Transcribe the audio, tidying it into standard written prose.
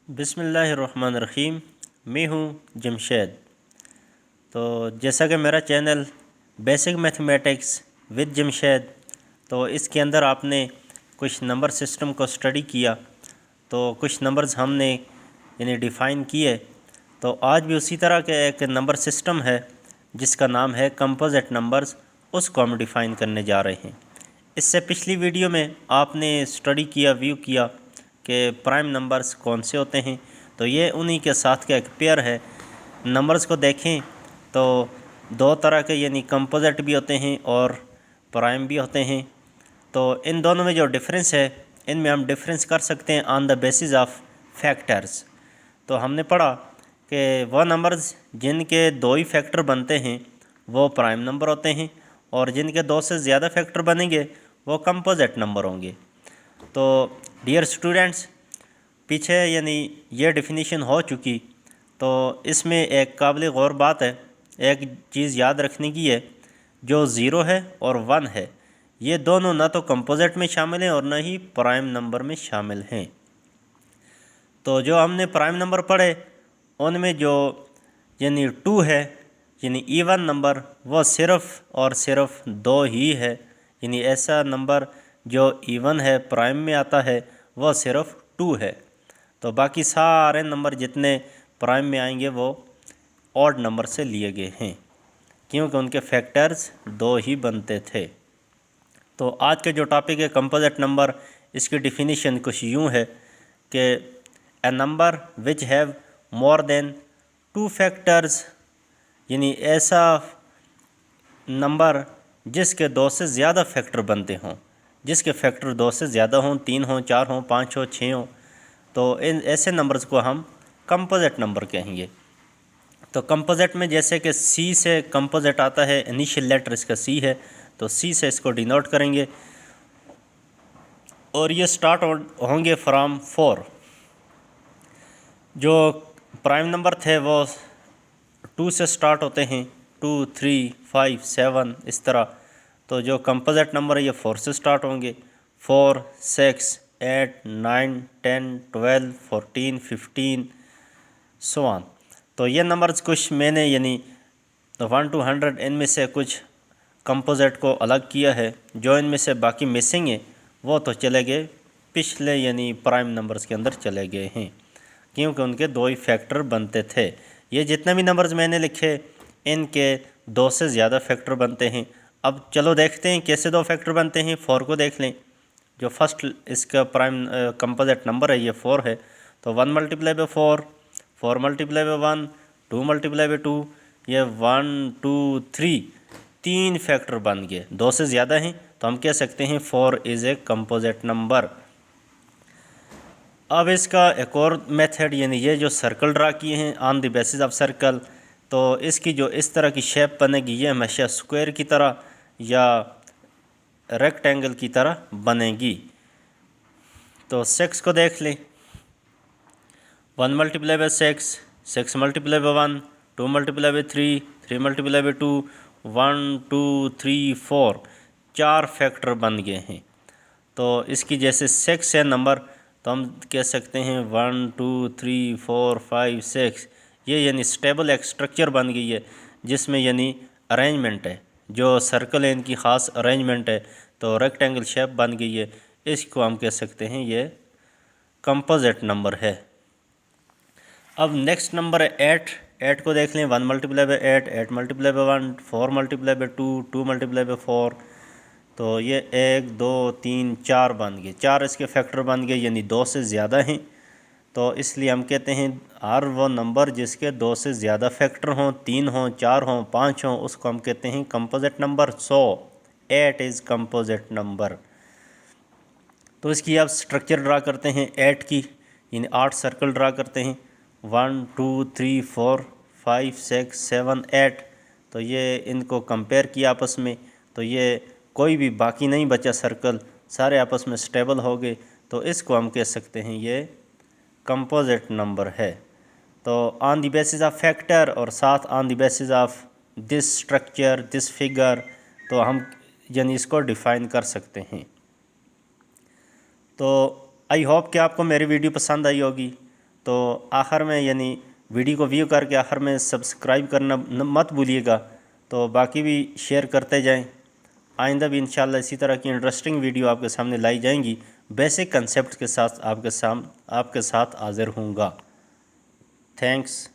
बिस्मिल्लाहिर्रहमानिर्रहीम। मैं हूँ जमशेद। तो जैसा कि मेरा channel basic mathematics with Jamshed, तो इसके अंदर आपने कुछ नंबर सिस्टम को स्टडी किया, तो कुछ नंबर्स हमने यानी डिफ़ाइन किए। तो आज भी उसी तरह के एक नंबर सिस्टम है जिसका नाम है कंपोजिट नंबर्स, उसको हम डिफ़ाइन करने जा रहे हैं। इससे पिछली वीडियो में आपने स्टडी किया, व्यू किया कि प्राइम नंबर्स कौन से होते हैं। तो ये उन्हीं के साथ का एक पेयर है। नंबर्स को देखें तो दो तरह के यानी कंपोजिट भी होते हैं और प्राइम भी होते हैं। तो इन दोनों में जो डिफरेंस है, इनमें हम डिफरेंस कर सकते हैं on the basis of factors. तो हमने पढ़ा कि वह नंबर्स जिनके दो ही फैक्टर बनते हैं वो प्राइम नंबर होते हैं, और जिनके दो से ज़्यादा फैक्टर बनेंगे वो कंपोजिट नंबर होंगे। तो डियर स्टूडेंट्स, पीछे यानी ये डिफिनीशन हो चुकी, तो इसमें एक काबिल गौर बात है, एक चीज़ याद रखने की है, जो ज़ीरो है और वन है, ये दोनों ना तो कंपोजिट में शामिल हैं और ना ही प्राइम नंबर में शामिल हैं। तो जो हमने प्राइम नंबर पढ़े उनमें जो यानी टू है यानी इवन नंबर, वो सिर्फ़ और सिर्फ दो ही है। यानी ऐसा नंबर जो इवन है, प्राइम में आता है, वो सिर्फ टू है। तो बाकी सारे नंबर जितने प्राइम में आएंगे वो ऑड नंबर से लिए गए हैं, क्योंकि उनके फैक्टर्स दो ही बनते थे। तो आज के जो टॉपिक है कंपोजिट नंबर, इसकी डिफिनीशन कुछ यूँ है कि a number which have more than two factors, यानी ऐसा नंबर जिसके दो से ज़्यादा फैक्टर बनते हों, जिसके फैक्टर दो से ज़्यादा हों, तीन हों, चार हों, पाँच हों, छः हों, तो इन ऐसे नंबर्स को हम कंपोजिट नंबर कहेंगे। तो कंपोजिट में जैसे कि सी से कंपोजिट आता है, इनिशियल लेटर इसका सी है, तो सी से इसको डिनोट करेंगे, और ये स्टार्ट होंगे फ्रॉम फोर। जो प्राइम नंबर थे वो टू से स्टार्ट होते हैं, टू, थ्री, फाइव, सेवन, इस तरह। तो जो कंपोजिट नंबर है ये फोर से स्टार्ट होंगे, four, six, eight, nine, 10, 12, 14, 15, so on. तो ये नंबर्स कुछ मैंने यानी 1 to 100 इनमें से कुछ कंपोजिट को अलग किया है। जो इनमें से बाकी मिसिंग है वो तो चले गए पिछले यानी प्राइम नंबर्स के अंदर चले गए हैं, क्योंकि उनके दो ही फैक्टर बनते थे। ये जितने भी नंबर्स मैंने लिखे इनके दो से ज़्यादा फैक्टर बनते हैं। अब चलो देखते हैं कैसे दो फैक्टर बनते हैं। फोर को देख लें, जो फर्स्ट इसका प्राइम कंपोजिट नंबर है ये फोर है। तो one multiply by four, four multiply by one, two multiply by to, ये वन, टू, थ्री, तीन फैक्टर बन गए। दो से ज़्यादा हैं तो हम कह सकते हैं four is a composite number. अब इसका एक और मेथड, यानी ये जो सर्कल ड्रा किए हैं on the basis of circle, तो इसकी जो इस तरह की शेप बनेगी ये हमेशा स्क्वायर की तरह या रेक्टेंगल की तरह बनेगी। तो सिक्स को देख लें, one multiply by six, six multiply by one, two multiply by three, three multiply by two, one, two, three, four, चार फैक्टर बन गए हैं। तो इसकी जैसे सिक्स है नंबर, तो हम कह सकते हैं one, two, three, four, five, six. ये यानी स्टेबल एक स्ट्रक्चर बन गई है जिसमें यानी अरेंजमेंट है, जो सर्कल है इनकी ख़ास अरेंजमेंट है, तो रेक्टेंगल शेप बन गई है। इसको हम कह सकते हैं ये कंपोजिट नंबर है। अब नेक्स्ट नंबर है एट। एट को देख लें, one multiply by eight, eight multiply by one, four multiply by two, two multiply by four, तो ये एक, दो, तीन, चार बन गए। चार इसके फैक्टर बन गए, यानी दो से ज़्यादा हैं। तो इसलिए हम कहते हैं हर वो नंबर जिसके दो से ज़्यादा फैक्टर हों, तीन हों, चार हों, पाँच हों, उसको हम कहते हैं composite number. So eight is composite number. तो इसकी आप स्ट्रक्चर ड्रा करते हैं एट की, यानी 8 सर्कल ड्रा करते हैं, 1, 2, 3, 4, 5, 6, 7, 8। तो ये इनको कंपेयर किया आपस में, तो ये कोई भी बाकी नहीं बचा सर्कल, सारे आपस में स्टेबल हो गए। तो इसको हम कह सकते हैं ये कंपोजिट नंबर है। तो on the basis of factor और साथ on the basis of this structure, this figure, तो हम यानी इसको डिफ़ाइन कर सकते हैं। तो आई होप कि आपको मेरी वीडियो पसंद आई होगी। तो आखिर में यानी वीडियो को व्यू करके आखिर में सब्सक्राइब करना मत भूलिएगा। तो बाकी भी शेयर करते जाएं। आइंदा भी इंशाल्लाह इसी तरह की इंटरेस्टिंग वीडियो आपके सामने लाई जाएंगी। बेसिक कंसेप्ट के साथ आपके साथ हाजिर होऊंगा। थैंक्स।